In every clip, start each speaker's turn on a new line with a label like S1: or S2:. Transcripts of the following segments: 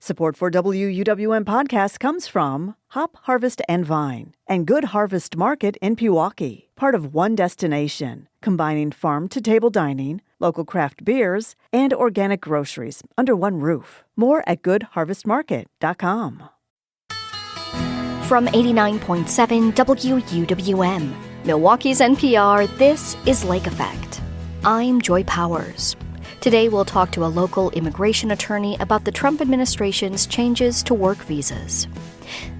S1: Support for WUWM podcasts comes from Hop Harvest and Vine and Good Harvest Market in Pewaukee, part of One Destination, combining farm-to-table dining, local craft beers, and organic groceries under one roof. More at goodharvestmarket.com.
S2: From 89.7 WUWM, Milwaukee's NPR, this is Lake Effect. I'm Joy Powers. Today we'll talk to a local immigration attorney about the Trump administration's changes to work visas.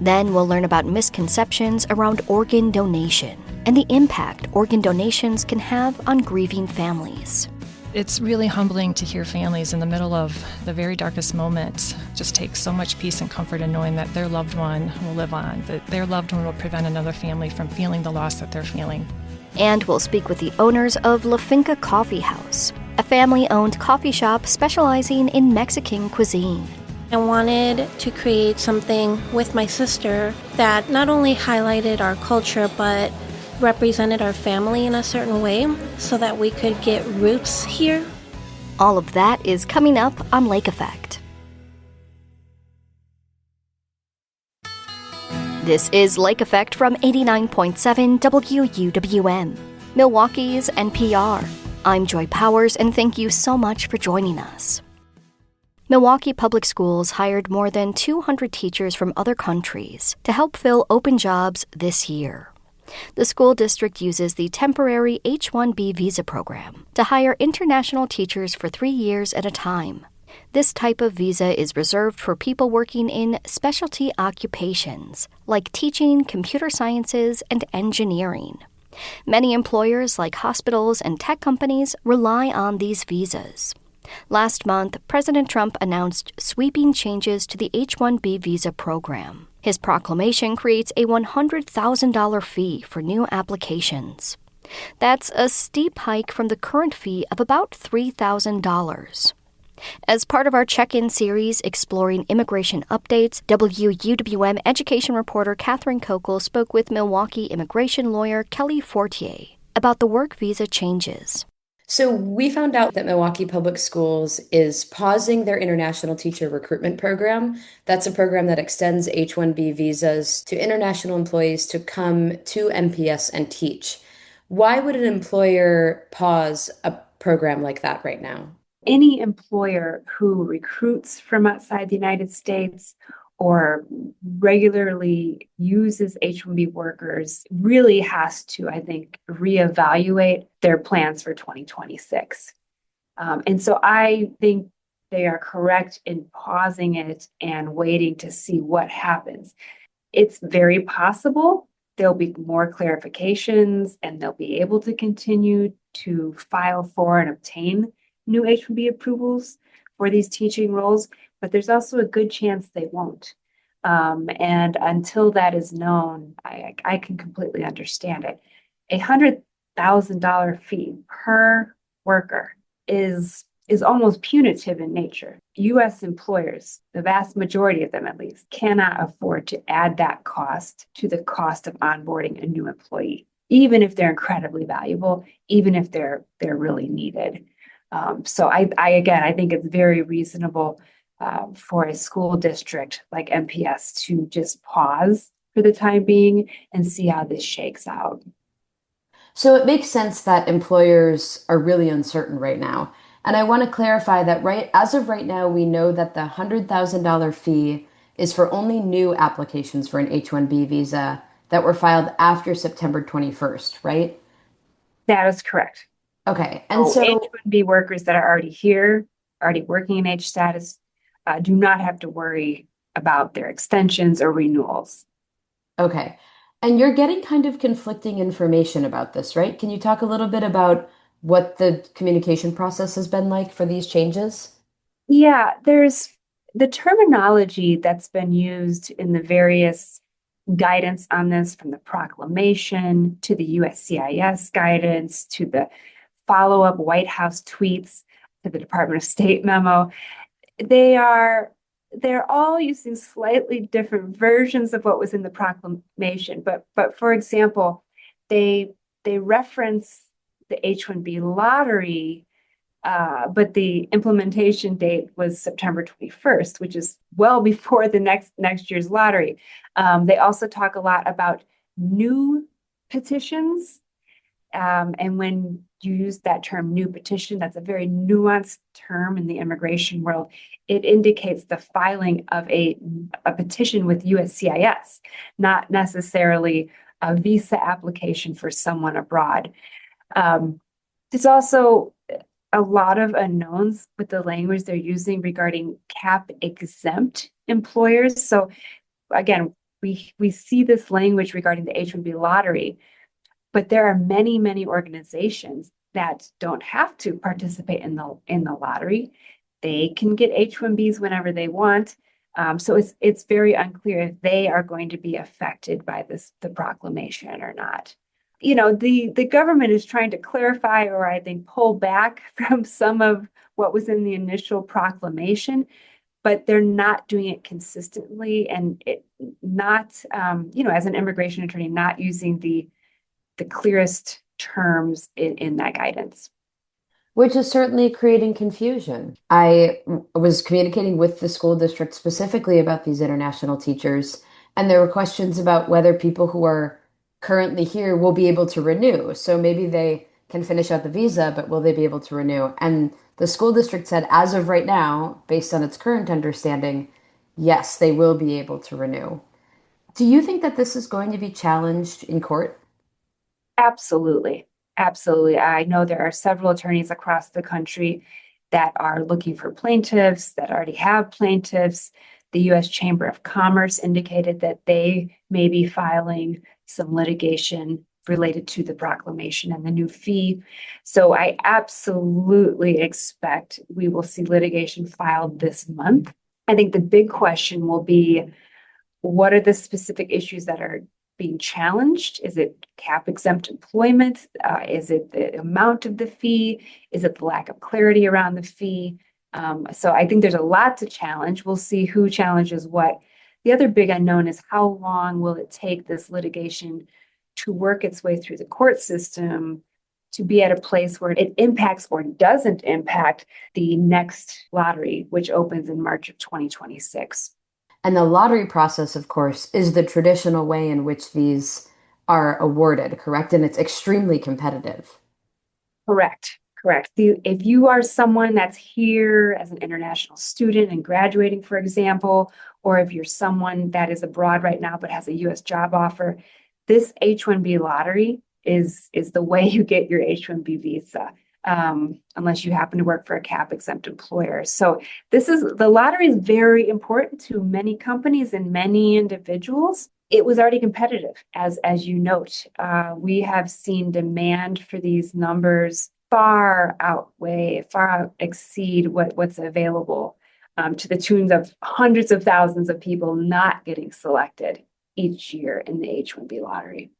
S2: Then we'll learn about misconceptions around organ donation and the impact organ donations can have on grieving families.
S3: It's really humbling to hear families in the middle of the very darkest moments just take so much peace and comfort in knowing that their loved one will live on, that their loved one will prevent another family from feeling the loss that they're feeling.
S2: And we'll speak with the owners of Finca Coffee House, a family-owned coffee shop specializing in Mexican cuisine.
S4: I wanted to create something with my sister that not only highlighted our culture, but represented our family in a certain way so that we could get roots here.
S2: All of that is coming up on Lake Effect. This is Lake Effect from 89.7 WUWM, Milwaukee's NPR. I'm Joy Powers, and thank you so much for joining us. Milwaukee Public Schools hired more than 200 teachers from other countries to help fill open jobs this year. The school district uses the temporary H-1B visa program to hire international teachers for 3 years at a time. This type of visa is reserved for people working in specialty occupations like teaching, computer sciences, and engineering. Many employers like hospitals and tech companies rely on these visas. Last month, President Trump announced sweeping changes to the H-1B visa program. His proclamation creates a $100,000 fee for new applications. That's a steep hike from the current fee of about $3,000. As part of our check-in series exploring immigration updates, WUWM education reporter Catherine Kokel spoke with Milwaukee immigration lawyer Kelly Fortier about the work visa changes.
S5: So we found out that Milwaukee Public Schools is pausing their international teacher recruitment program. That's a program that extends H-1B visas to international employees to come to MPS and teach. Why would an employer pause a program like that right now?
S6: Any employer who recruits from outside the United States or regularly uses H-1B workers really has to, I think, reevaluate their plans for 2026. And so I think they are correct in pausing it and waiting to see what happens. It's very possible there'll be more clarifications and they'll be able to continue to file for and obtain new H-1B approvals for these teaching roles, but there's also a good chance they won't. And until that is known, I can completely understand it. $100,000 fee per worker is almost punitive in nature. U.S. employers, the vast majority of them at least, cannot afford to add that cost to the cost of onboarding a new employee, even if they're incredibly valuable, even if they're really needed. So I think it's very reasonable for a school district like MPS to just pause for the time being and see how this shakes out.
S5: So it makes sense that employers are really uncertain right now. And I want to clarify that as of right now, we know that the $100,000 fee is for only new applications for an H-1B visa that were filed after September 21st, right?
S6: That is correct.
S5: Okay. And so
S6: H-1B workers that are already here, already working in H status, do not have to worry about their extensions or renewals.
S5: Okay. And you're getting kind of conflicting information about this, right? Can you talk a little bit about what the communication process has been like for these changes?
S6: Yeah, there's the terminology that's been used in the various guidance on this, from the proclamation to the USCIS guidance to the follow-up White House tweets to the Department of State memo. They're all using slightly different versions of what was in the proclamation. But for example, they reference the H-1B lottery But the implementation date was September 21st, which is well before the next year's lottery. They also talk a lot about new petitions. And when you use that term new petition, that's a very nuanced term in the immigration world. It indicates the filing of a petition with USCIS, not necessarily a visa application for someone abroad. There's also a lot of unknowns with the language they're using regarding cap exempt employers. So again, we see this language regarding the H-1B lottery, but there are many, many organizations that don't have to participate in the lottery. They can get H-1Bs whenever they want. So it's very unclear if they are going to be affected by the proclamation or not. The government is trying to clarify, or I think pull back from some of what was in the initial proclamation, but they're not doing it consistently, and as an immigration attorney, not using the clearest terms in that guidance.
S5: Which is certainly creating confusion. I was communicating with the school district specifically about these international teachers, and there were questions about whether people who are currently here will be able to renew. So maybe they can finish out the visa, but will they be able to renew? And the school district said, as of right now, based on its current understanding, yes, they will be able to renew. Do you think that this is going to be challenged in court?
S6: Absolutely. Absolutely. I know there are several attorneys across the country that are looking for plaintiffs, that already have plaintiffs. The U.S. Chamber of Commerce indicated that they may be filing some litigation related to the proclamation and the new fee. So I absolutely expect we will see litigation filed this month. I think the big question will be, what are the specific issues that are being challenged? Is it cap exempt employment? Is it the amount of the fee? Is it the lack of clarity around the fee? So I think there's a lot to challenge. We'll see who challenges what. The other big unknown is how long will it take this litigation to work its way through the court system to be at a place where it impacts or doesn't impact the next lottery, which opens in March of 2026.
S5: And the lottery process, of course, is the traditional way in which these are awarded, correct? And it's extremely competitive.
S6: Correct. Correct. If you are someone that's here as an international student and graduating, for example, or if you're someone that is abroad right now but has a U.S. job offer, this H-1B lottery is the way you get your H-1B visa, unless you happen to work for a cap exempt employer. So the lottery is very important to many companies and many individuals. It was already competitive, as you note. We have seen demand for these numbers far exceed what's available, to the tunes of hundreds of thousands of people not getting selected each year in the H-1B lottery.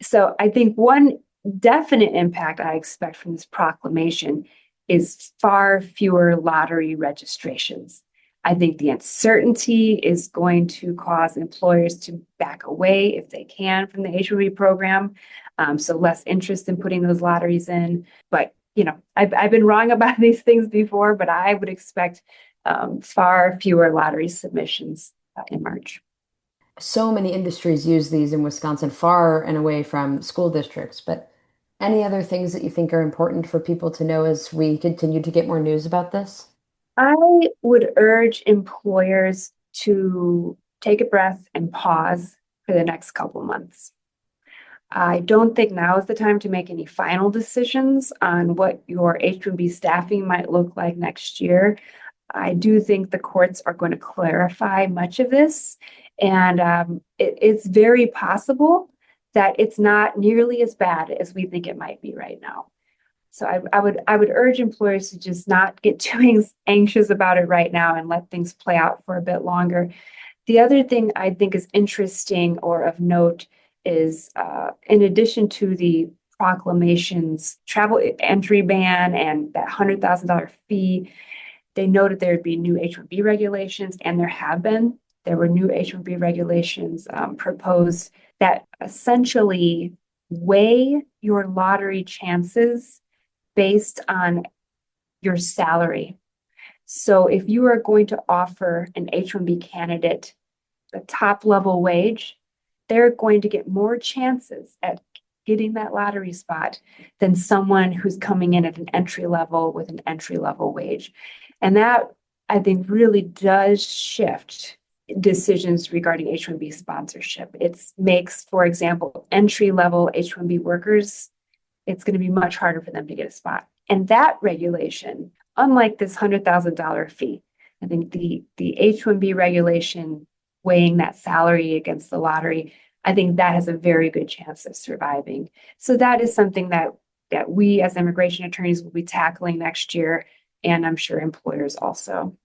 S6: So I think one definite impact I expect from this proclamation is far fewer lottery registrations. I think the uncertainty is going to cause employers to back away if they can from the H-1B program. So less interest in putting those lotteries in. But, I've been wrong about these things before, but I would expect far fewer lottery submissions in March.
S5: So many industries use these in Wisconsin, far and away from school districts. But any other things that you think are important for people to know as we continue to get more news about this?
S6: I would urge employers to take a breath and pause for the next couple months. I don't think now is the time to make any final decisions on what your H-1B staffing might look like next year. I do think the courts are going to clarify much of this, and it's very possible that it's not nearly as bad as we think it might be right now. So I would urge employers to just not get too anxious about it right now and let things play out for a bit longer. The other thing I think is interesting or of note is, in addition to the proclamation's travel entry ban and that $100,000 fee, they noted there would be new H-1B regulations, and there have been. There were new H-1B regulations proposed that essentially weigh your lottery chances based on your salary. So if you are going to offer an H-1B candidate a top level wage, they're going to get more chances at getting that lottery spot than someone who's coming in at an entry level with an entry level wage. And that, I think, really does shift decisions regarding H-1B sponsorship. It makes, for example, entry level H-1B workers, it's going to be much harder for them to get a spot. And that regulation, unlike this $100,000 fee, I think the H-1B regulation weighing that salary against the lottery, I think that has a very good chance of surviving. So that is something that we as immigration attorneys will be tackling next year, and I'm sure employers also.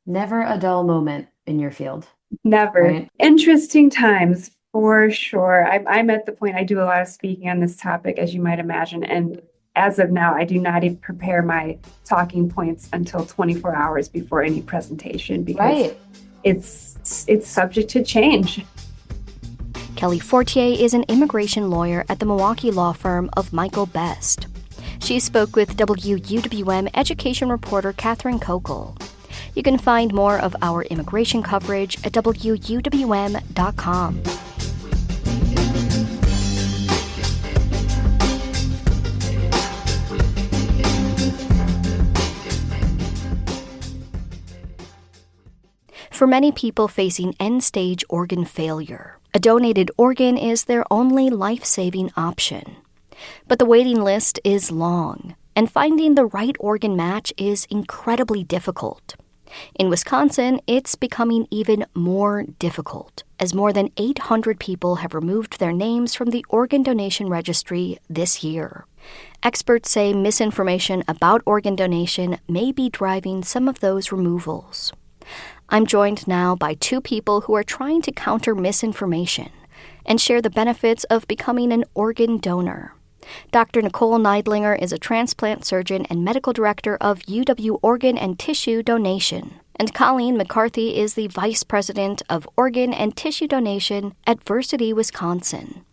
S5: Never a dull moment in your field.
S6: Never.
S5: Right?
S6: Interesting times for sure. I'm at the point I do a lot of speaking on this topic, as you might imagine, and as of now, I do not even prepare my talking points until 24 hours before any presentation because it's subject to change.
S2: Kelly Fortier is an immigration lawyer at the Milwaukee law firm of Michael Best. She spoke with WUWM education reporter Catherine Kokel. You can find more of our immigration coverage at WUWM.com. For many people facing end-stage organ failure, a donated organ is their only life-saving option. But the waiting list is long, and finding the right organ match is incredibly difficult. In Wisconsin, it's becoming even more difficult, as more than 800 people have removed their names from the organ donation registry this year. Experts say misinformation about organ donation may be driving some of those removals. I'm joined now by two people who are trying to counter misinformation and share the benefits of becoming an organ donor. Dr. Nicole Neidlinger is a transplant surgeon and medical director of UW Organ and Tissue Donation, and Colleen McCarthy is the vice president of organ and tissue donation at Versity, Wisconsin.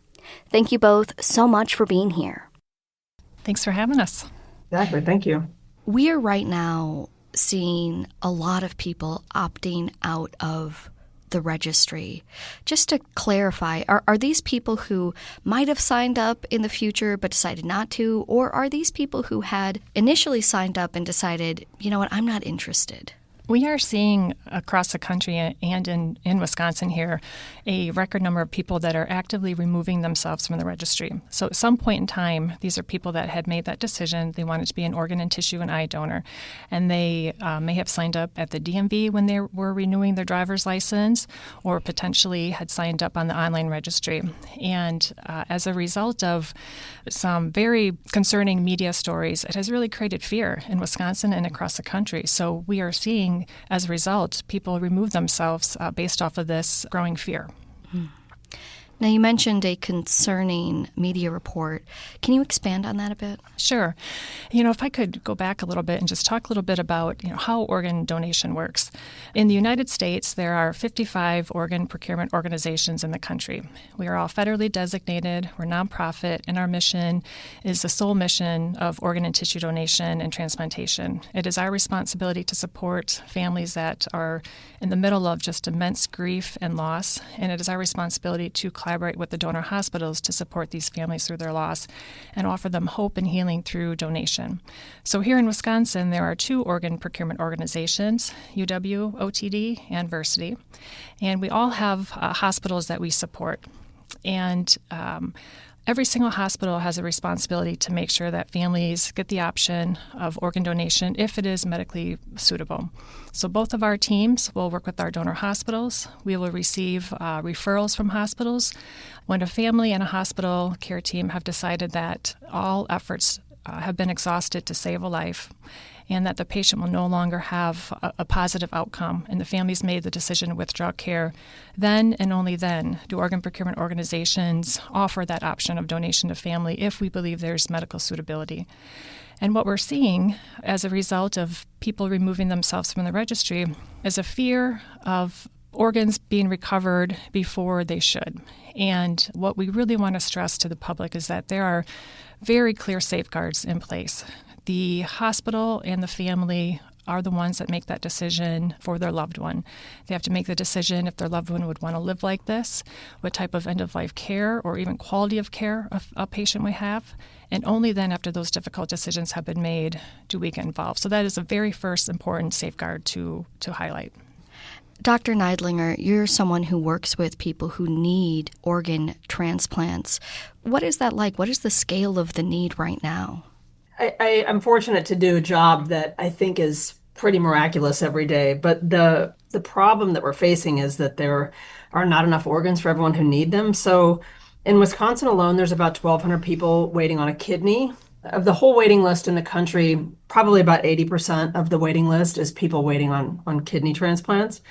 S2: Thank you both so much for being here.
S3: Thanks for having us.
S7: Exactly. Thank you.
S2: We are right now seeing a lot of people opting out of the registry. Just to clarify, are these people who might have signed up in the future but decided not to, or are these people who had initially signed up and decided, you know what, I'm not interested?
S3: We are seeing across the country and in Wisconsin here a record number of people that are actively removing themselves from the registry. So at some point in time, these are people that had made that decision. They wanted to be an organ and tissue and eye donor. And they may have signed up at the DMV when they were renewing their driver's license or potentially had signed up on the online registry. And as a result of some very concerning media stories, it has really created fear in Wisconsin and across the country. So we are seeing, as a result, people remove themselves based off of this growing fear.
S2: Now, you mentioned a concerning media report. Can you expand on that a bit?
S3: Sure. If I could go back a little bit and just talk a little bit about, how organ donation works. In the United States, there are 55 organ procurement organizations in the country. We are all federally designated. We're nonprofit, and our mission is the sole mission of organ and tissue donation and transplantation. It is our responsibility to support families that are in the middle of just immense grief and loss, and it is our responsibility to collaborate with the donor hospitals to support these families through their loss and offer them hope and healing through donation. So here in Wisconsin, there are two organ procurement organizations, UW, OTD, and Versity, and we all have hospitals that we support. And every single hospital has a responsibility to make sure that families get the option of organ donation if it is medically suitable. So both of our teams will work with our donor hospitals. We will receive referrals from hospitals. When a family and a hospital care team have decided that all efforts have been exhausted to save a life and that the patient will no longer have a positive outcome, and the family's made the decision to withdraw care, then and only then do organ procurement organizations offer that option of donation to family if we believe there's medical suitability. And what we're seeing as a result of people removing themselves from the registry is a fear of organs being recovered before they should. And what we really want to stress to the public is that there are very clear safeguards in place The hospital and the family are the ones that make that decision for their loved one. They have to make the decision if their loved one would want to live like this, what type of end-of-life care or even quality of care a patient may have. And only then, after those difficult decisions have been made, do we get involved. So that is a very first important safeguard to highlight.
S2: Dr. Neidlinger, you're someone who works with people who need organ transplants. What is that like? What is the scale of the need right now?
S7: I'm fortunate to do a job that I think is pretty miraculous every day. But the problem that we're facing is that there are not enough organs for everyone who need them. So in Wisconsin alone, there's about 1,200 people waiting on a kidney. Of the whole waiting list in the country, probably about 80% of the waiting list is people waiting on kidney transplants.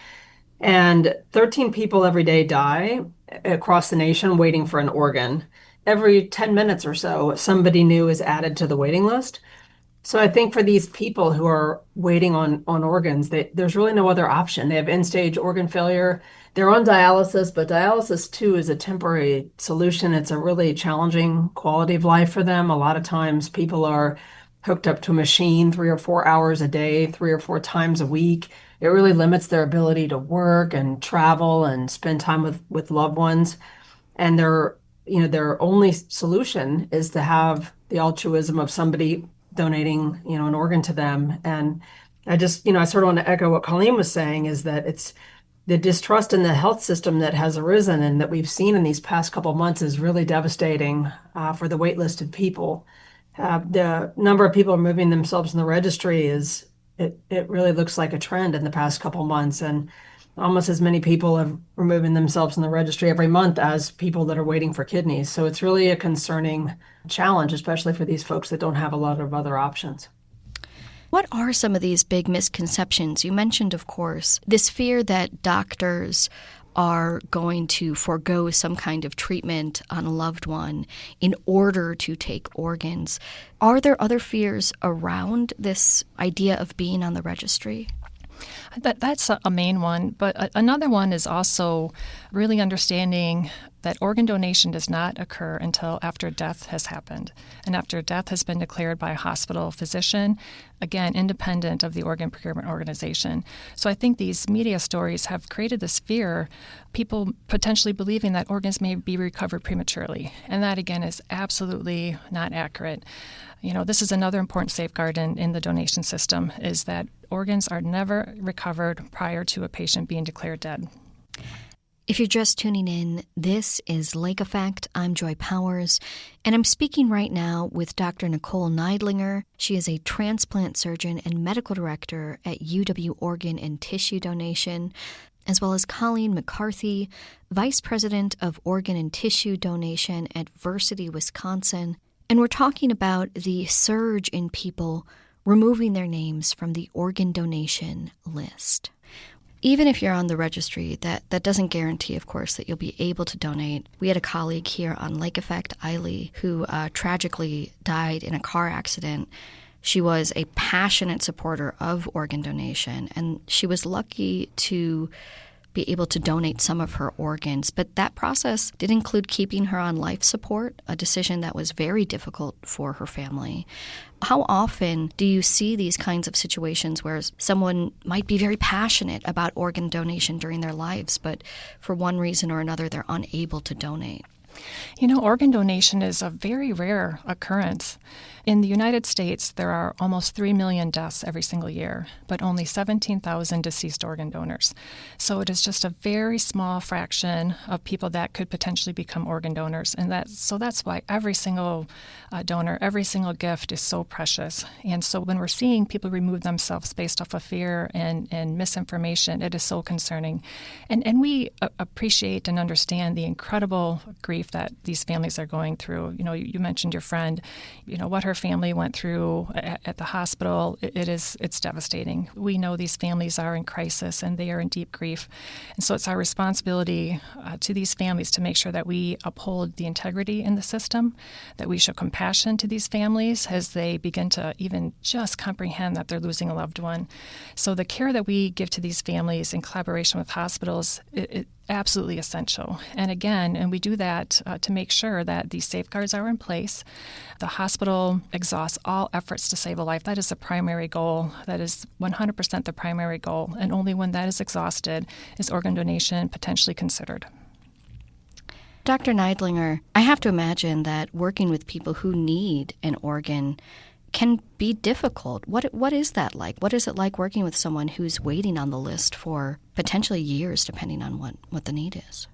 S7: And 13 people every day die across the nation waiting for an organ. Every 10 minutes or so, somebody new is added to the waiting list. So I think for these people who are waiting on organs, there's really no other option. They have end-stage organ failure. They're on dialysis, but dialysis too is a temporary solution. It's a really challenging quality of life for them. A lot of times people are hooked up to a machine 3 or 4 hours a day, 3 or 4 times a week. It really limits their ability to work and travel and spend time with loved ones. And their only solution is to have the altruism of somebody donating, an organ to them. And I sort of want to echo what Colleen was saying, is that it's the distrust in the health system that has arisen and that we've seen in these past couple of months is really devastating for the waitlisted people. The number of people removing themselves in the registry it really looks like a trend in the past couple of months. And almost as many people have removing themselves in the registry every month as people that are waiting for kidneys. So it's really a concerning challenge, especially for these folks that don't have a lot of other options.
S2: What are some of these big misconceptions? You mentioned, of course, this fear that doctors are going to forego some kind of treatment on a loved one in order to take organs. Are there other fears around this idea of being on the registry?
S3: That's a main one, but another one is also really understanding that organ donation does not occur until after death has happened and after death has been declared by a hospital physician, again, independent of the organ procurement organization. So I think these media stories have created this fear, people potentially believing that organs may be recovered prematurely. And that, again, is absolutely not accurate. This is another important safeguard in the donation system, is that organs are never recovered prior to a patient being declared dead.
S2: If you're just tuning in, this is Lake Effect. I'm Joy Powers, and I'm speaking right now with Dr. Nicole Neidlinger. She is a transplant surgeon and medical director at UW Organ and Tissue Donation, as well as Colleen McCarthy, Vice President of Organ and Tissue Donation at Versity, Wisconsin. And we're talking about the surge in people removing their names from the organ donation list. Even if you're on the registry, that doesn't guarantee, of course, that you'll be able to donate. We had a colleague here on Lake Effect, Eiley, who tragically died in a car accident. She was a passionate supporter of organ donation, and she was lucky to be able to donate some of her organs. But that process did include keeping her on life support, a decision that was very difficult for her family. How often do you see these kinds of situations where someone might be very passionate about organ donation during their lives, but for one reason or another, they're unable to donate?
S3: Organ donation is a very rare occurrence. In the United States, there are almost 3 million deaths every single year, but only 17,000 deceased organ donors. So it is just a very small fraction of people that could potentially become organ donors. And that's why every single donor, every single gift is so precious. And so when we're seeing people remove themselves based off of fear and misinformation, it is so concerning. And we appreciate and understand the incredible grief that these families are going through. You mentioned your friend, what her family went through at the hospital. It's devastating. We know these families are in crisis and they are in deep grief. And so it's our responsibility to these families to make sure that we uphold the integrity in the system, that we show compassion to these families as they begin to even just comprehend that they're losing a loved one. So the care that we give to these families in collaboration with hospitals, absolutely essential. And again, and we do that to make sure that these safeguards are in place. The hospital exhausts all efforts to save a life. That is the primary goal. That is 100% the primary goal. And only when that is exhausted is organ donation potentially considered.
S2: Dr. Neidlinger, I have to imagine that working with people who need an organ can be difficult. What is that like? What is it like working with someone who's waiting on the list for potentially years, depending on what the need is?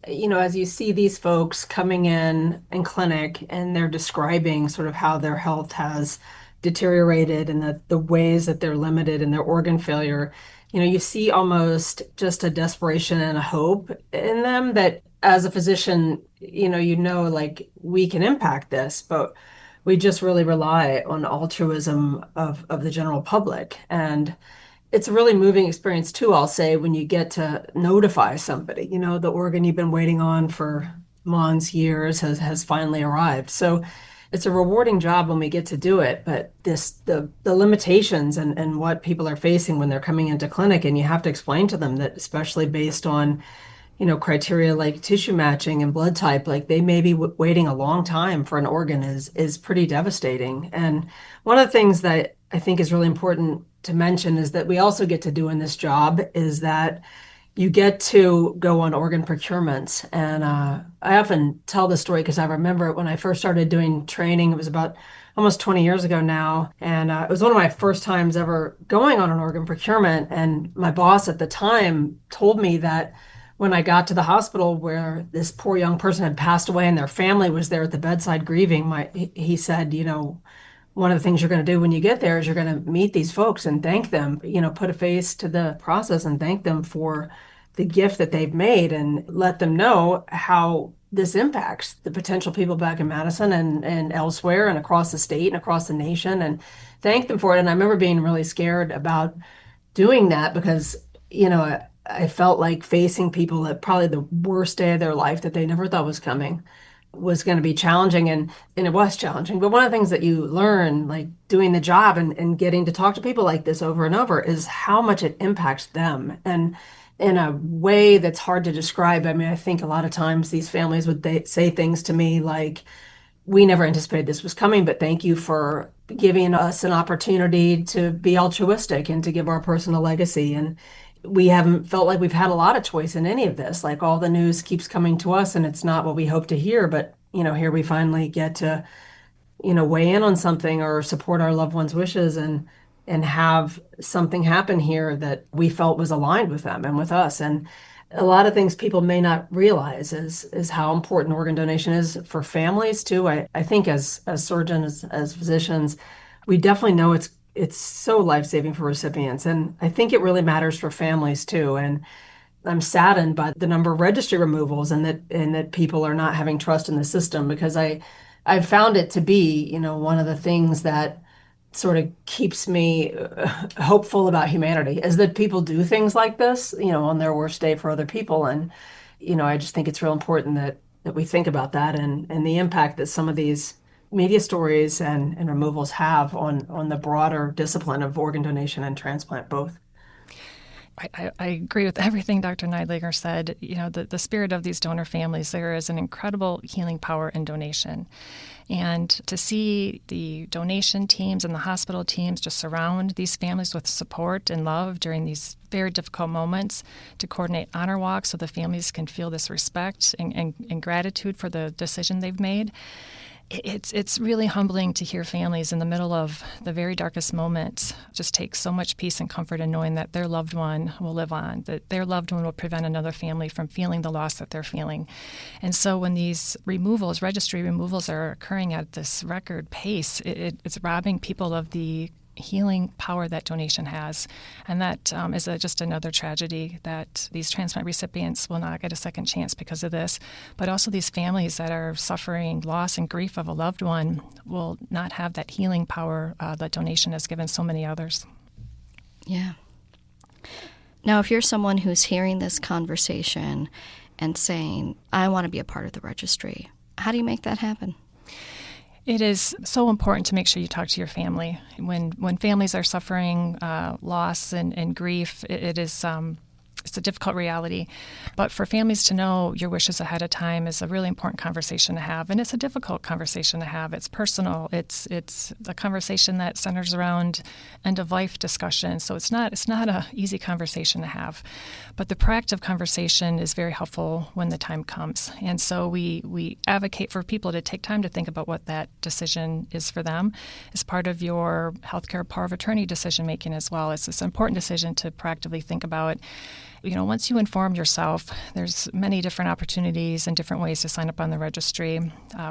S7: As you see these folks coming in clinic and they're describing sort of how their health has deteriorated and the ways that they're limited in their organ failure, you see almost just a desperation and a hope in them that as a physician, like we can impact this, but we just really rely on altruism of the general public. And it's a really moving experience too, I'll say, when you get to notify somebody, the organ you've been waiting on for months, years has finally arrived. So it's a rewarding job when we get to do it, but the limitations and what people are facing when they're coming into clinic, and you have to explain to them that, especially based on criteria like tissue matching and blood type, like they may be waiting a long time for an organ is pretty devastating. And one of the things that I think is really important to mention is that we also get to do in this job is that you get to go on organ procurements. And I often tell this story because I remember it when I first started doing training. It was about almost 20 years ago now. And it was one of my first times ever going on an organ procurement. And my boss at the time told me that when I got to the hospital where this poor young person had passed away and their family was there at the bedside grieving, he said, one of the things you're going to do when you get there is you're going to meet these folks and thank them, put a face to the process and thank them for the gift that they've made and let them know how this impacts the potential people back in Madison and elsewhere and across the state and across the nation, and thank them for it. And I remember being really scared about doing that because, I felt like facing people at probably the worst day of their life that they never thought was coming was going to be challenging, and it was challenging. But one of the things that you learn, like doing the job and getting to talk to people like this over and over, is how much it impacts them, and in a way that's hard to describe. I mean, I think a lot of times these families would say things to me like, we never anticipated this was coming, but thank you for giving us an opportunity to be altruistic and to give our person a legacy. And we haven't felt like we've had a lot of choice in any of this. Like, all the news keeps coming to us and it's not what we hope to hear, but here we finally get to weigh in on something or support our loved ones' wishes and have something happen here that we felt was aligned with them and with us. And a lot of things people may not realize is how important organ donation is for families too. I think as surgeons, as physicians, we definitely know it's so life-saving for recipients. And I think it really matters for families too. And I'm saddened by the number of registry removals and that people are not having trust in the system, because I've found it to be, one of the things that sort of keeps me hopeful about humanity is that people do things like this, on their worst day for other people. And, I just think it's real important that we think about that and the impact that some of these media stories and removals have on the broader discipline of organ donation and transplant both.
S3: I agree with everything Dr. Neidlinger said. The spirit of these donor families, there is an incredible healing power in donation. And to see the donation teams and the hospital teams just surround these families with support and love during these very difficult moments, to coordinate honor walks so the families can feel this respect and gratitude for the decision they've made. It's really humbling to hear families in the middle of the very darkest moments just take so much peace and comfort in knowing that their loved one will live on, that their loved one will prevent another family from feeling the loss that they're feeling. And so when these registry removals are occurring at this record pace, it's robbing people of the healing power that donation has. And that is just another tragedy, that these transplant recipients will not get a second chance because of this. But also these families that are suffering loss and grief of a loved one will not have that healing power that donation has given so many others.
S2: Yeah. Now, if you're someone who's hearing this conversation and saying, I want to be a part of the registry, how do you make that happen?
S3: It is so important to make sure you talk to your family. When families are suffering loss and grief, it is It's a difficult reality. But for families to know your wishes ahead of time is a really important conversation to have. And it's a difficult conversation to have. It's personal. It's a conversation that centers around end-of-life discussion. So it's not an easy conversation to have. But the proactive conversation is very helpful when the time comes. And so we advocate for people to take time to think about what that decision is for them as part of your healthcare power of attorney decision making as well. It's an important decision to proactively think about. Once you inform yourself, there's many different opportunities and different ways to sign up on the registry.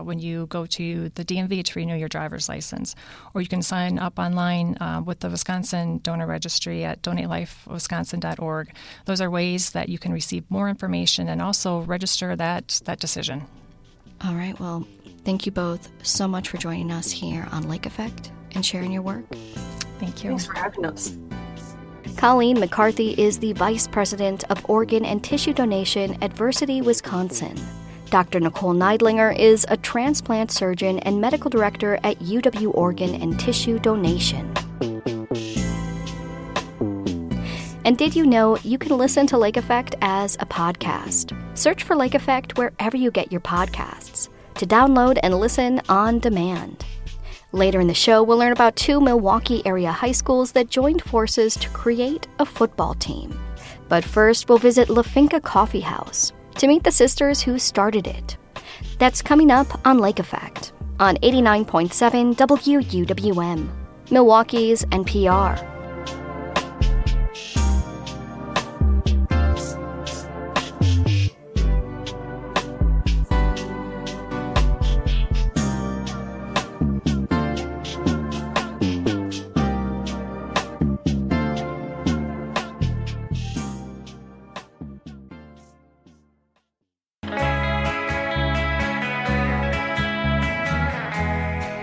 S3: When you go to the DMV to renew your driver's license, or you can sign up online with the Wisconsin Donor Registry at donatelifewisconsin.org. Those are ways that you can receive more information and also register that decision.
S2: All right. Well, thank you both so much for joining us here on Lake Effect and sharing your work.
S3: Thank you.
S7: Thanks for having us.
S2: Colleen McCarthy is the Vice President of Organ and Tissue Donation at Versity, Wisconsin. Dr. Nicole Neidlinger is a transplant surgeon and medical director at UW Organ and Tissue Donation. And did you know you can listen to Lake Effect as a podcast? Search for Lake Effect wherever you get your podcasts to download and listen on demand. Later in the show, we'll learn about 2 Milwaukee area high schools that joined forces to create a football team. But first, we'll visit Finca Coffee House to meet the sisters who started it. That's coming up on Lake Effect on 89.7 WUWM, Milwaukee's NPR.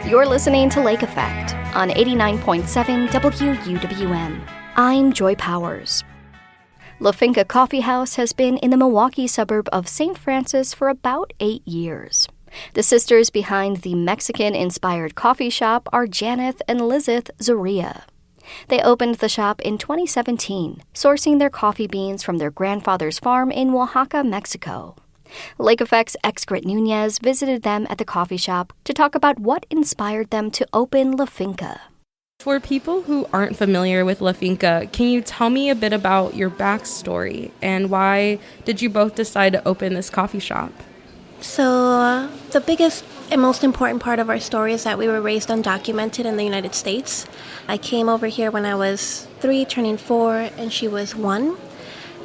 S2: You're listening to Lake Effect on 89.7 WUWM. I'm Joy Powers. Finca Coffee House has been in the Milwaukee suburb of St. Francis for about 8 years. The sisters behind the Mexican-inspired coffee shop are Janeth and Lizeth Zuria. They opened the shop in 2017, sourcing their coffee beans from their grandfather's farm in Oaxaca, Mexico. Lake Effect's Excret Nunez visited them at the coffee shop to talk about what inspired them to open La Finca.
S8: For people who aren't familiar with La Finca, can you tell me a bit about your backstory and why did you both decide to open this coffee shop?
S4: So the biggest and most important part of our story is that we were raised undocumented in the United States. I came over here when I was 3, turning 4, and she was 1.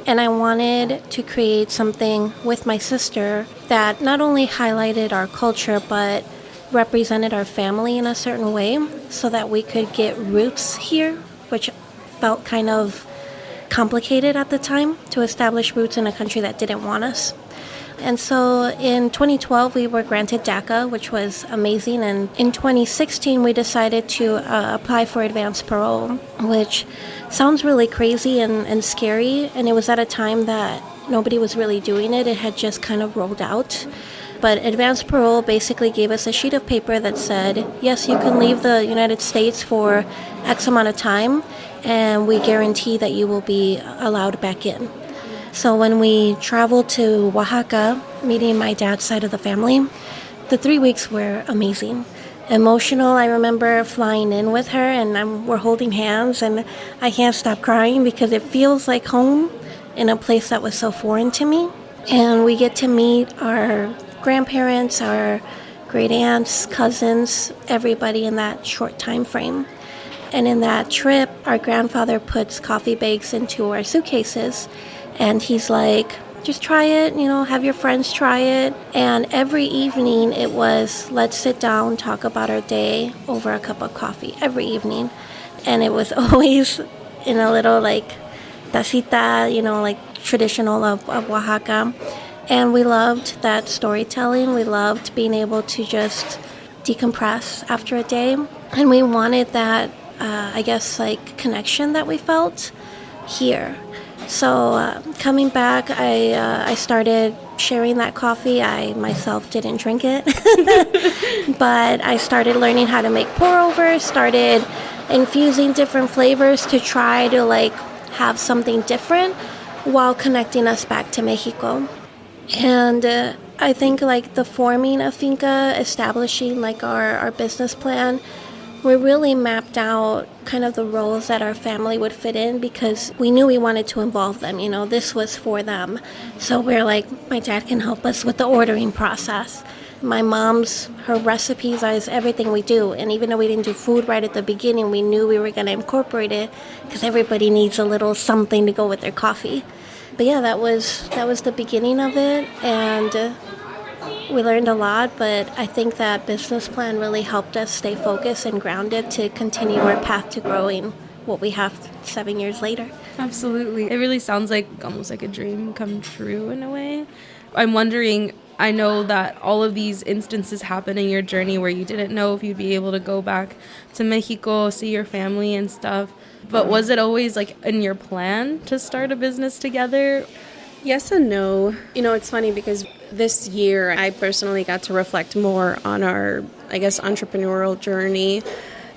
S4: And I wanted to create something with my sister that not only highlighted our culture, but represented our family in a certain way so that we could get roots here, which felt kind of complicated at the time to establish roots in a country that didn't want us. And so in 2012, we were granted DACA, which was amazing. And in 2016, we decided to apply for advanced parole, which sounds really crazy and scary. And it was at a time that nobody was really doing it. It had just kind of rolled out. But advanced parole basically gave us a sheet of paper that said, yes, you can leave the United States for X amount of time, and we guarantee that you will be allowed back in. So when we traveled to Oaxaca, meeting my dad's side of the family, the 3 weeks were amazing. Emotional, I remember flying in with her and we're holding hands and I can't stop crying because it feels like home in a place that was so foreign to me. And we get to meet our grandparents, our great aunts, cousins, everybody in that short time frame. And in that trip, our grandfather puts coffee bags into our suitcases. And he's like, just try it, have your friends try it. And every evening it was, let's sit down, talk about our day over a cup of coffee, every evening. And it was always in a little tacita, traditional of Oaxaca. And we loved that storytelling. We loved being able to just decompress after a day. And we wanted that, connection that we felt here. So coming back, I started sharing that coffee. I myself didn't drink it, but I started learning how to make pour-over, started infusing different flavors to try to have something different, while connecting us back to Mexico. And I think like the forming of Finca, establishing like our business plan, we really mapped out kind of the roles that our family would fit in because we knew we wanted to involve them. You know, this was for them. So we're like, my dad can help us with the ordering process. My mom's, her recipes is everything we do. And even though we didn't do food right at the beginning, we knew we were going to incorporate it because everybody needs a little something to go with their coffee. But yeah, that was the beginning of it. And we learned a lot, but I think that business plan really helped us stay focused and grounded to continue our path to growing what we have 7 years later.
S8: Absolutely. It really sounds like almost like a dream come true in a way. I'm wondering, I know that all of these instances happen in your journey where you didn't know if you'd be able to go back to Mexico, see your family and stuff. But was it always like in your plan to start a business together?
S9: Yes and no. You know, it's funny because this year I personally got to reflect more on our, I guess, entrepreneurial journey.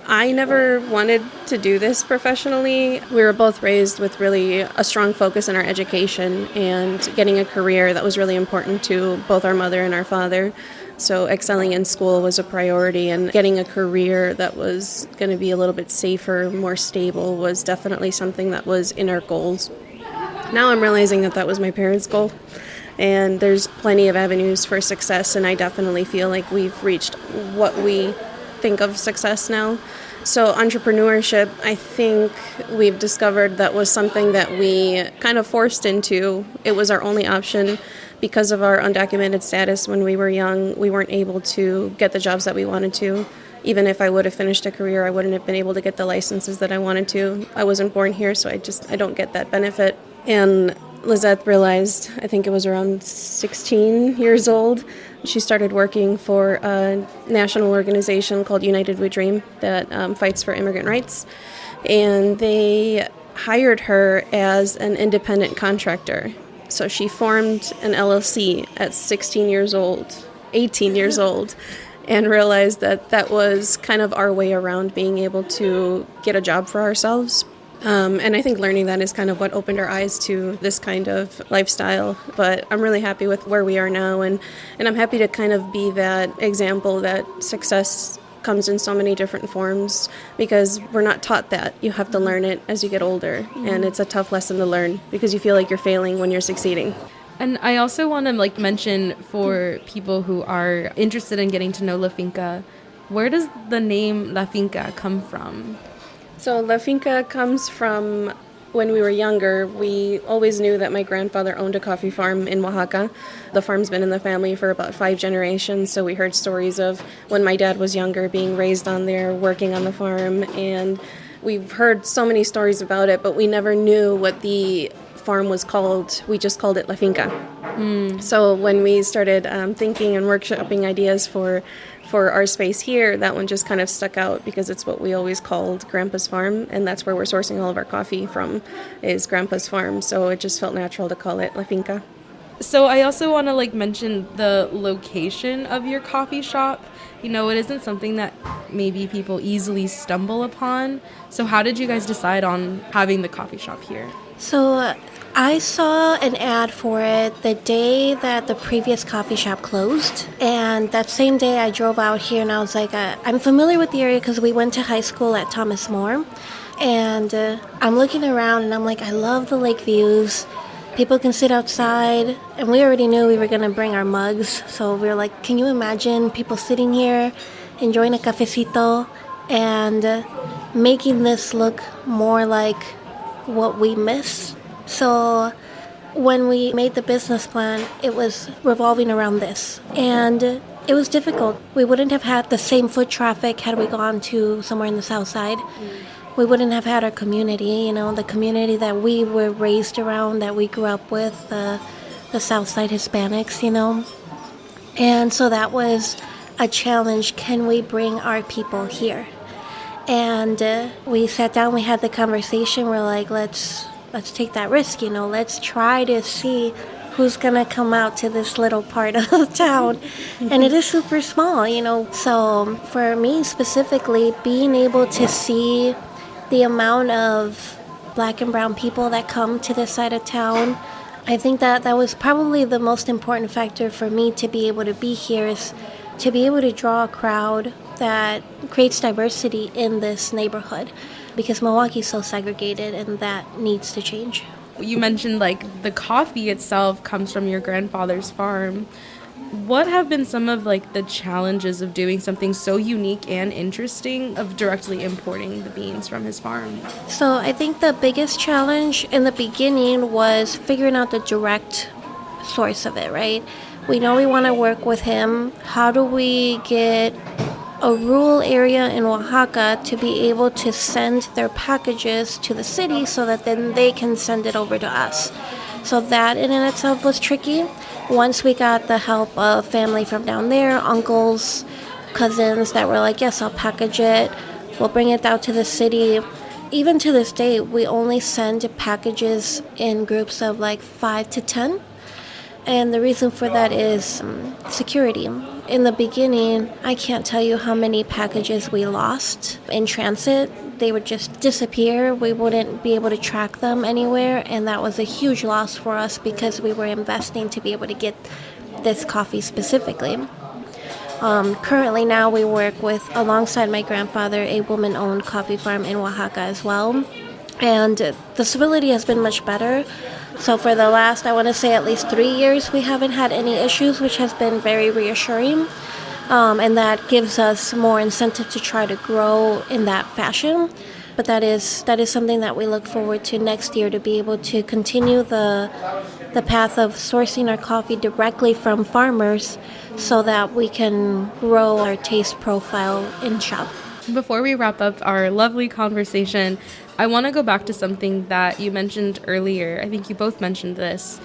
S9: I never wanted to do this professionally. We were both raised with really a strong focus on our education and getting a career that was really important to both our mother and our father. So excelling in school was a priority, and getting a career that was going to be a little bit safer, more stable was definitely something that was in our goals. Now I'm realizing that that was my parents' goal, and there's plenty of avenues for success, and I definitely feel like we've reached what we think of success now. So entrepreneurship, I think we've discovered that was something that we kind of forced into. It was our only option because of our undocumented status when we were young. We weren't able to get the jobs that we wanted to. Even if I would have finished a career, I wouldn't have been able to get the licenses that I wanted to. I wasn't born here, so I don't get that benefit. And Lizette realized, I think it was around 16 years old, she started working for a national organization called United We Dream that fights for immigrant rights. And they hired her as an independent contractor. So she formed an LLC at 16 years old, 18 years old, and realized that that was kind of our way around being able to get a job for ourselves. And I think learning that is kind of what opened our eyes to this kind of lifestyle. But I'm really happy with where we are now, and I'm happy to kind of be that example that success comes in so many different forms, because we're not taught that. You have to learn it as you get older, and it's a tough lesson to learn because you feel like you're failing when you're succeeding.
S8: And I also want to mention for people who are interested in getting to know La Finca, where does the name La Finca come from?
S9: So La Finca comes from when we were younger. We always knew that my grandfather owned a coffee farm in Oaxaca. The farm's been in the family for about 5 generations, so we heard stories of when my dad was younger being raised on there, working on the farm, and we've heard so many stories about it, but we never knew what the farm was called. We just called it La Finca. So when we started thinking and workshopping ideas for our space here, that one just kind of stuck out because it's what we always called Grandpa's Farm, and that's where we're sourcing all of our coffee from, is Grandpa's Farm. So it just felt natural to call it La Finca.
S8: So I also want to mention the location of your coffee shop. You know, it isn't something that maybe people easily stumble upon. So how did you guys decide on having the coffee shop here?
S4: So I saw an ad for it the day that the previous coffee shop closed. And that same day I drove out here and I was like, I'm familiar with the area because we went to high school at Thomas More. And I'm looking around and I'm like, I love the lake views. People can sit outside. And we already knew we were going to bring our mugs. So we were like, can you imagine people sitting here, enjoying a cafecito, and making this look more like what we miss? So when we made the business plan, it was revolving around this. And it was difficult. We wouldn't have had the same foot traffic had we gone to somewhere in the south side. We wouldn't have had our community, the community that we were raised around, that we grew up with, the south side Hispanics, And so that was a challenge. Can we bring our people here? And we sat down, we had the conversation. We're like, let's take that risk, let's try to see who's gonna come out to this little part of town. And it is super small, So for me specifically, being able to see the amount of Black and brown people that come to this side of town. I think that was probably the most important factor for me to be able to be here, is to be able to draw a crowd that creates diversity in this neighborhood, because Milwaukee's so segregated and that needs to change.
S8: You mentioned like the coffee itself comes from your grandfather's farm. What have been some of like the challenges of doing something so unique and interesting, of directly importing the beans from his farm?
S4: So I think the biggest challenge in the beginning was figuring out the direct source of it, right? We know we want to work with him. How do we get a rural area in Oaxaca to be able to send their packages to the city so that then they can send it over to us? So that in and itself was tricky. Once we got the help of family from down there, uncles, cousins that were like, yes, I'll package it, we'll bring it down to the city. Even to this day, we only send packages in groups of like 5 to 10. And the reason for that is security. In the beginning, I can't tell you how many packages we lost in transit. They would just disappear. We wouldn't be able to track them anywhere. And that was a huge loss for us because we were investing to be able to get this coffee specifically. Currently now we work with, alongside my grandfather, a woman-owned coffee farm in Oaxaca as well. And the stability has been much better. So for the last, I want to say at least 3 years, we haven't had any issues, which has been very reassuring. And that gives us more incentive to try to grow in that fashion. But that is something that we look forward to next year, to be able to continue the path of sourcing our coffee directly from farmers so that we can grow our taste profile in shop.
S8: Before we wrap up our lovely conversation, I want to go back to something that you mentioned earlier. I think you both mentioned this.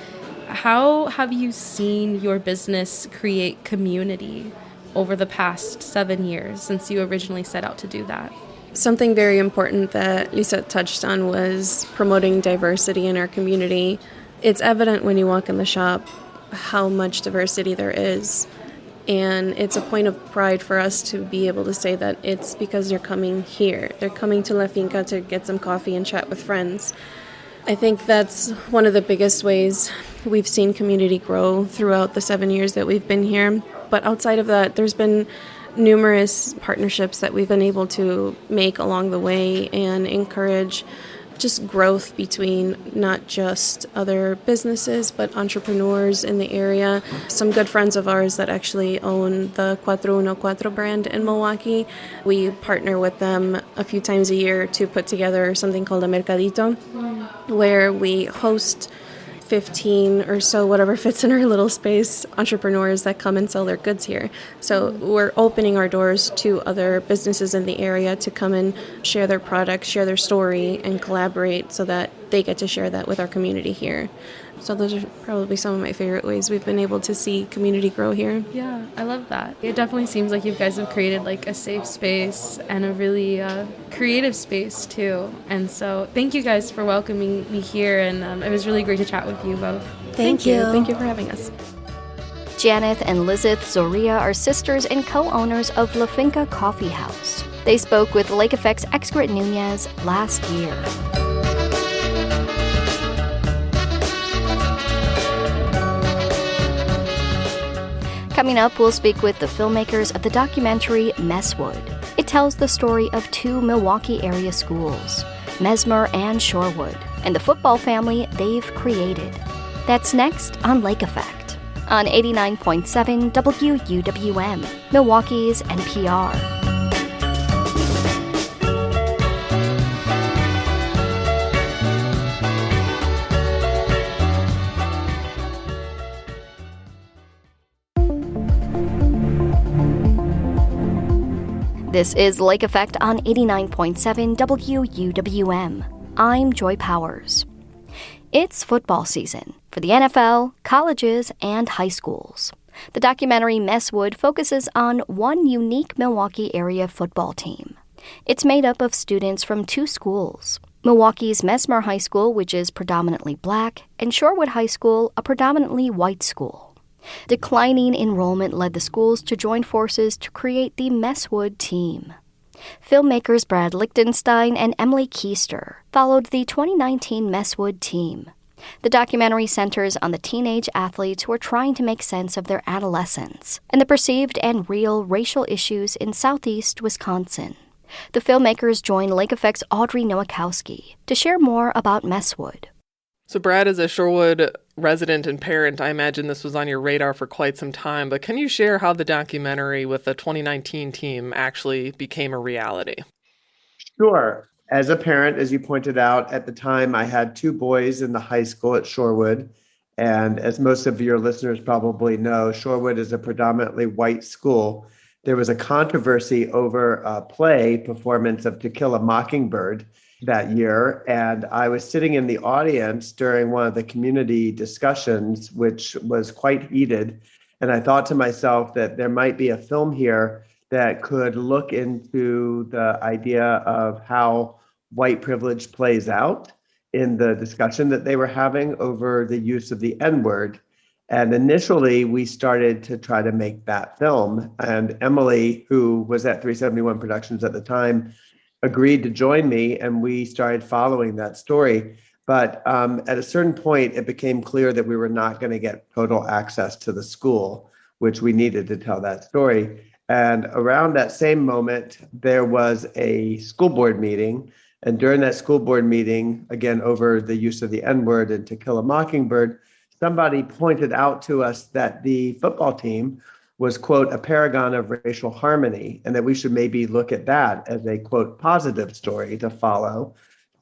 S8: How have you seen your business create community over the past 7 years since you originally set out to do that?
S9: Something very important that Lisa touched on was promoting diversity in our community. It's evident when you walk in the shop how much diversity there is. And it's a point of pride for us to be able to say that it's because they're coming here. They're coming to La Finca to get some coffee and chat with friends. I think that's one of the biggest ways we've seen community grow throughout the 7 years that we've been here. But outside of that, there's been numerous partnerships that we've been able to make along the way and encourage just growth between not just other businesses, but entrepreneurs in the area. Some good friends of ours that actually own the 414 brand in Milwaukee. We partner with them a few times a year to put together something called a Mercadito, where we host 15 or so, whatever fits in our little space, entrepreneurs that come and sell their goods here. So we're opening our doors to other businesses in the area to come and share their products, share their story, and collaborate so that they get to share that with our community here. So those are probably some of my favorite ways we've been able to see community grow here.
S8: Yeah, I love that. It definitely seems like you guys have created like a safe space and a really creative space too. And so thank you guys for welcoming me here, and it was really great to chat with you both.
S4: Thank you.
S9: Thank you for having us.
S2: Janeth and Lizeth Zoria are sisters and co-owners of La Finca Coffee House. They spoke with Lake Effect's Excret Nunez last year. Coming up, we'll speak with the filmmakers of the documentary Messwood. It tells the story of two Milwaukee area schools, Mesmer and Shorewood, and the football family they've created. That's next on Lake Effect, on 89.7 WUWM, Milwaukee's NPR. This is Lake Effect on 89.7 WUWM. I'm Joy Powers. It's football season for the NFL, colleges, and high schools. The documentary Messwood focuses on one unique Milwaukee area football team. It's made up of students from two schools, Milwaukee's Mesmer High School, which is predominantly black, and Shorewood High School, a predominantly white school. Declining enrollment led the schools to join forces to create the Messwood team. Filmmakers Brad Lichtenstein and Emily Keister followed the 2019 Messwood team. The documentary centers on the teenage athletes who are trying to make sense of their adolescence and the perceived and real racial issues in southeast Wisconsin. The filmmakers join Lake Effect's Audrey Nowakowski to share more about Messwood.
S10: So Brad, as a Shorewood resident and parent, I imagine this was on your radar for quite some time, but can you share how the documentary with the 2019 team actually became a reality?
S11: Sure. As a parent, as you pointed out, at the time I had two boys in the high school at Shorewood. And as most of your listeners probably know, Shorewood is a predominantly white school. There was a controversy over a play performance of To Kill a Mockingbird that year. And I was sitting in the audience during one of the community discussions, which was quite heated. And I thought to myself that there might be a film here that could look into the idea of how white privilege plays out in the discussion that they were having over the use of the N-word. And initially, we started to try to make that film. And Emily, who was at 371 Productions at the time, agreed to join me, and we started following that story. But at a certain point, it became clear that we were not going to get total access to the school, which we needed to tell that story. And around that same moment, there was a school board meeting. And during that school board meeting, again, over the use of the N-word and To Kill a Mockingbird, somebody pointed out to us that the football team was, quote, a paragon of racial harmony, and that we should maybe look at that as a, quote, positive story to follow.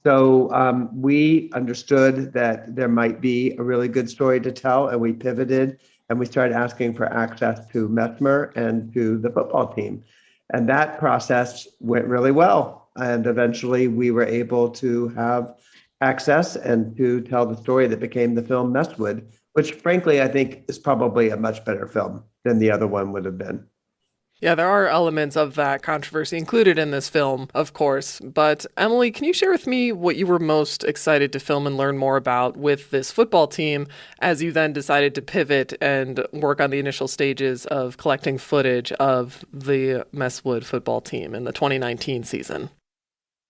S11: So we understood that there might be a really good story to tell, and we pivoted and we started asking for access to Mesmer and to the football team. And that process went really well. And eventually we were able to have access and to tell the story that became the film Messwood, which frankly, I think is probably a much better film than the other one would have been.
S10: Yeah, there are elements of that controversy included in this film, of course. But Emily, can you share with me what you were most excited to film and learn more about with this football team as you then decided to pivot and work on the initial stages of collecting footage of the Messwood football team in the 2019 season?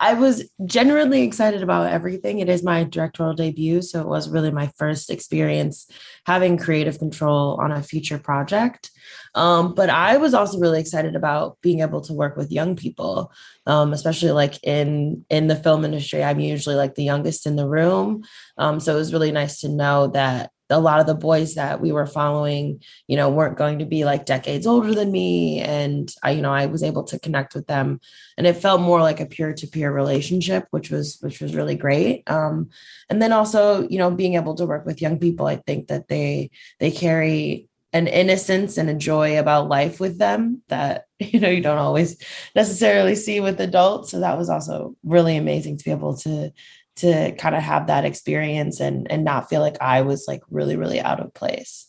S12: I was genuinely excited about everything. It is my directorial debut, so it was really my first experience having creative control on a feature project. But I was also really excited about being able to work with young people, especially like in the film industry. I'm usually like the youngest in the room. So it was really nice to know that a lot of the boys that we were following, weren't going to be like decades older than me. And I was able to connect with them, and it felt more like a peer-to-peer relationship, which was really great. And then also, being able to work with young people, I think that they carry an innocence and a joy about life with them that, you don't always necessarily see with adults. So that was also really amazing to be able to kind of have that experience and not feel like I was like really, really out of place.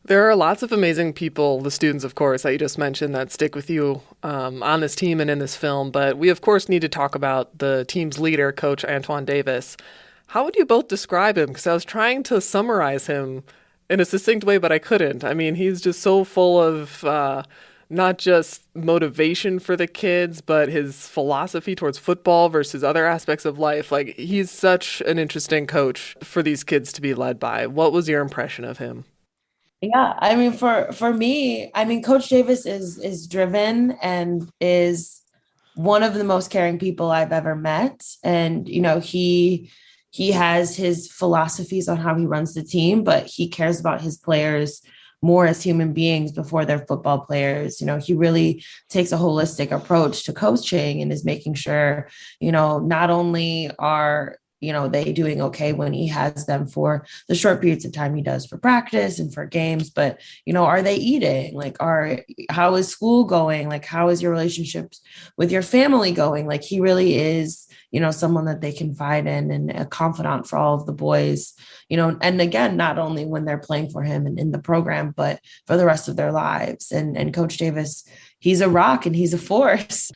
S10: There are lots of amazing people, the students, of course, that you just mentioned that stick with you on this team and in this film. But we, of course, need to talk about the team's leader, Coach Antoine Davis. How would you both describe him? Because I was trying to summarize him in a succinct way, but I couldn't. I mean, he's just so full of not just motivation for the kids, but his philosophy towards football versus other aspects of life. Like, he's such an interesting coach for these kids to be led by. What was your impression of him?
S12: Yeah, I mean, for me, I mean, Coach Davis is driven and is one of the most caring people I've ever met. And, he has his philosophies on how he runs the team, but he cares about his players more as human beings before they're football players. He really takes a holistic approach to coaching and is making sure, not only are, they doing okay when he has them for the short periods of time he does for practice and for games, but, are they eating? Like, how is school going? Like, how is your relationships with your family going? Like, he really is, someone that they confide in and a confidant for all of the boys, and again, not only when they're playing for him and in the program, but for the rest of their lives. And Coach Davis, he's a rock and he's a force.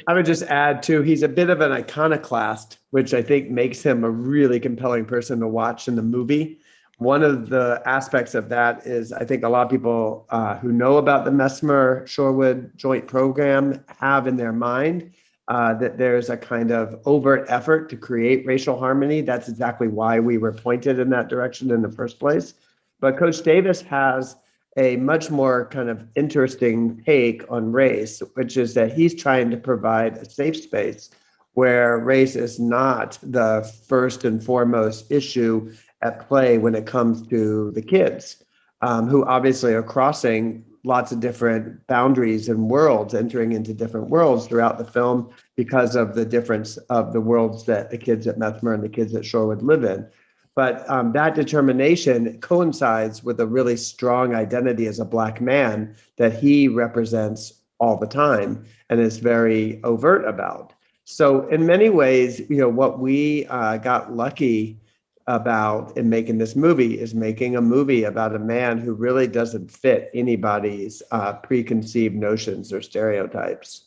S11: I would just add too, he's a bit of an iconoclast, which I think makes him a really compelling person to watch in the movie. One of the aspects of that is I think a lot of people who know about the Mesmer-Shorewood joint program have in their mind that there's a kind of overt effort to create racial harmony. That's exactly why we were pointed in that direction in the first place. But Coach Davis has a much more kind of interesting take on race, which is that he's trying to provide a safe space where race is not the first and foremost issue at play when it comes to the kids, who obviously are crossing lots of different boundaries and worlds, entering into different worlds throughout the film because of the difference of the worlds that the kids at Mesmer and the kids at Shorewood live in. But that determination coincides with a really strong identity as a Black man that he represents all the time and is very overt about. So in many ways, what we got lucky about in making this movie is making a movie about a man who really doesn't fit anybody's preconceived notions or stereotypes.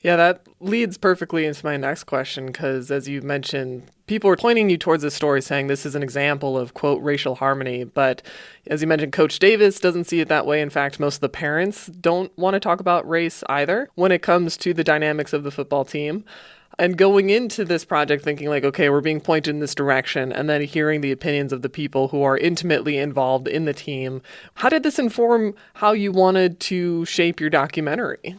S10: Yeah, that leads perfectly into my next question, because as you mentioned, people are pointing you towards this story saying this is an example of, quote, racial harmony. But as you mentioned, Coach Davis doesn't see it that way. In fact, most of the parents don't want to talk about race either when it comes to the dynamics of the football team. And going into this project thinking like, okay, we're being pointed in this direction, and then hearing the opinions of the people who are intimately involved in the team, how did this inform how you wanted to shape your documentary?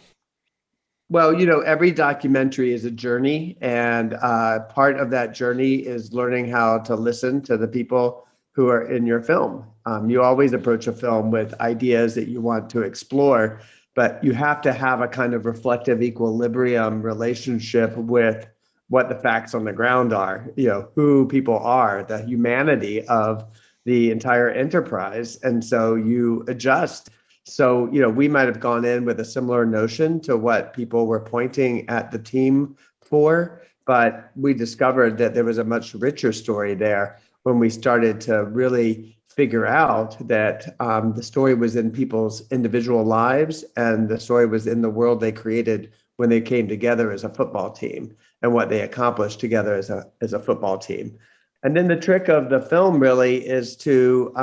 S11: Well, every documentary is a journey, and part of that journey is learning how to listen to the people who are in your film. You always approach a film with ideas that you want to explore, but you have to have a kind of reflective equilibrium relationship with what the facts on the ground are, who people are, the humanity of the entire enterprise. And so you adjust. So, we might have gone in with a similar notion to what people were pointing at the team for, but we discovered that there was a much richer story there when we started to really figure out that the story was in people's individual lives, and the story was in the world they created when they came together as a football team and what they accomplished together as a football team. And then the trick of the film really is to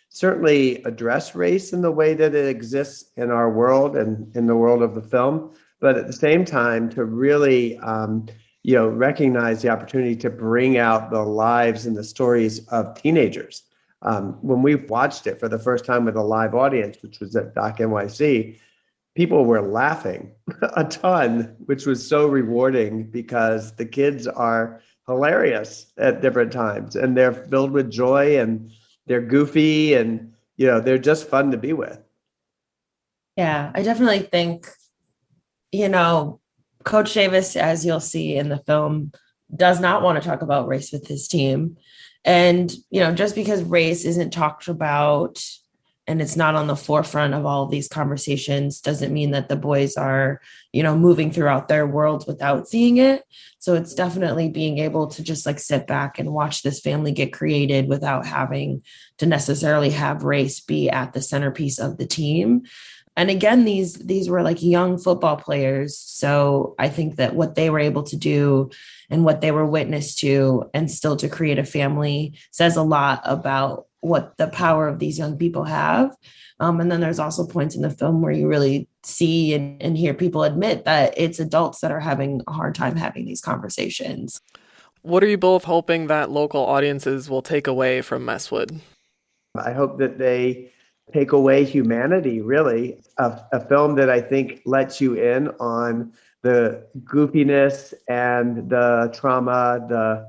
S11: certainly address race in the way that it exists in our world and in the world of the film, but at the same time to really recognize the opportunity to bring out the lives and the stories of teenagers. When we watched it for the first time with a live audience, which was at Doc NYC, people were laughing a ton, which was so rewarding because the kids are hilarious at different times and they're filled with joy and they're goofy and, they're just fun to be with.
S12: Yeah, I definitely think, Coach Davis, as you'll see in the film, does not want to talk about race with his team. And, just because race isn't talked about and it's not on the forefront of all of these conversations doesn't mean that the boys are, moving throughout their worlds without seeing it. So it's definitely being able to just like sit back and watch this family get created without having to necessarily have race be at the centerpiece of the team. And again, these were like young football players. So I think that what they were able to do and what they were witness to and still to create a family says a lot about what the power of these young people have. And then there's also points in the film where you really see and hear people admit that it's adults that are having a hard time having these conversations.
S10: What are you both hoping that local audiences will take away from Messwood?
S11: I hope that they take away humanity, really. A film that I think lets you in on the goofiness and the trauma, the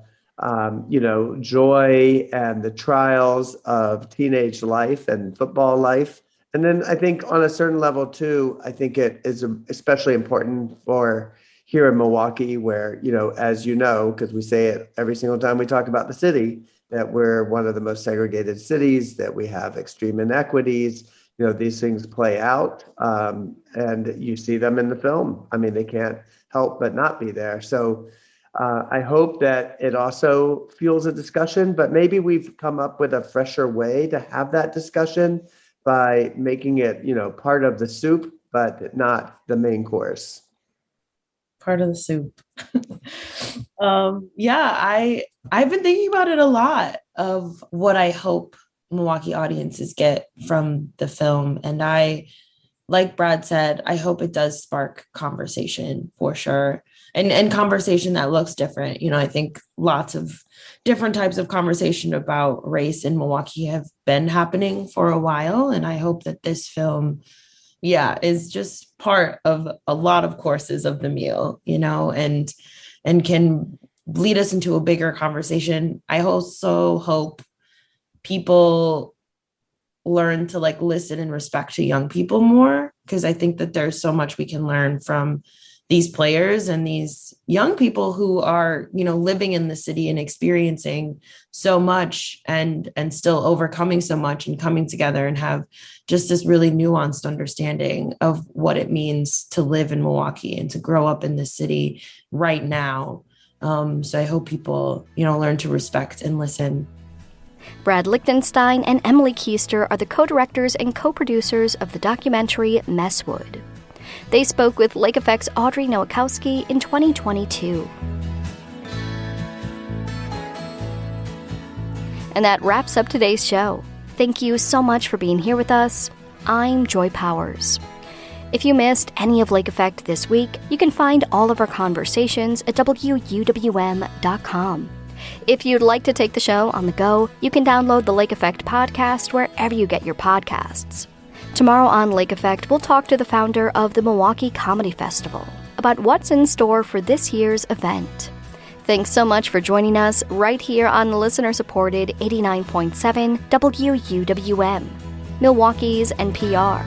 S11: joy and the trials of teenage life and football life. And then I think on a certain level too, I think it is especially important for here in Milwaukee, where, as because we say it every single time we talk about the city, that we're one of the most segregated cities, that we have extreme inequities. These things play out and you see them in the film. I mean, they can't help but not be there. So I hope that it also fuels a discussion, but maybe we've come up with a fresher way to have that discussion by making it, part of the soup, but not the main course.
S12: part of the soup. I've been thinking about it a lot of what I hope Milwaukee audiences get from the film. And like Brad said, I hope it does spark conversation for sure. And conversation that looks different. I think lots of different types of conversation about race in Milwaukee have been happening for a while. And I hope that this film, is just part of a lot of courses of the meal, and can lead us into a bigger conversation. I also hope people learn to listen and respect to young people more, because I think that there's so much we can learn from these players and these young people who are, living in the city and experiencing so much and still overcoming so much and coming together and have just this really nuanced understanding of what it means to live in Milwaukee and to grow up in the city right now. So I hope people, learn to respect and listen.
S2: Brad Lichtenstein and Emily Keister are the co-directors and co-producers of the documentary Messwood. They spoke with Lake Effect's Audrey Nowakowski in 2022. And that wraps up today's show. Thank you so much for being here with us. I'm Joy Powers. If you missed any of Lake Effect this week, you can find all of our conversations at wuwm.com. If you'd like to take the show on the go, you can download the Lake Effect podcast wherever you get your podcasts. Tomorrow on Lake Effect, we'll talk to the founder of the Milwaukee Comedy Festival about what's in store for this year's event. Thanks so much for joining us right here on listener-supported 89.7 WUWM, Milwaukee's NPR.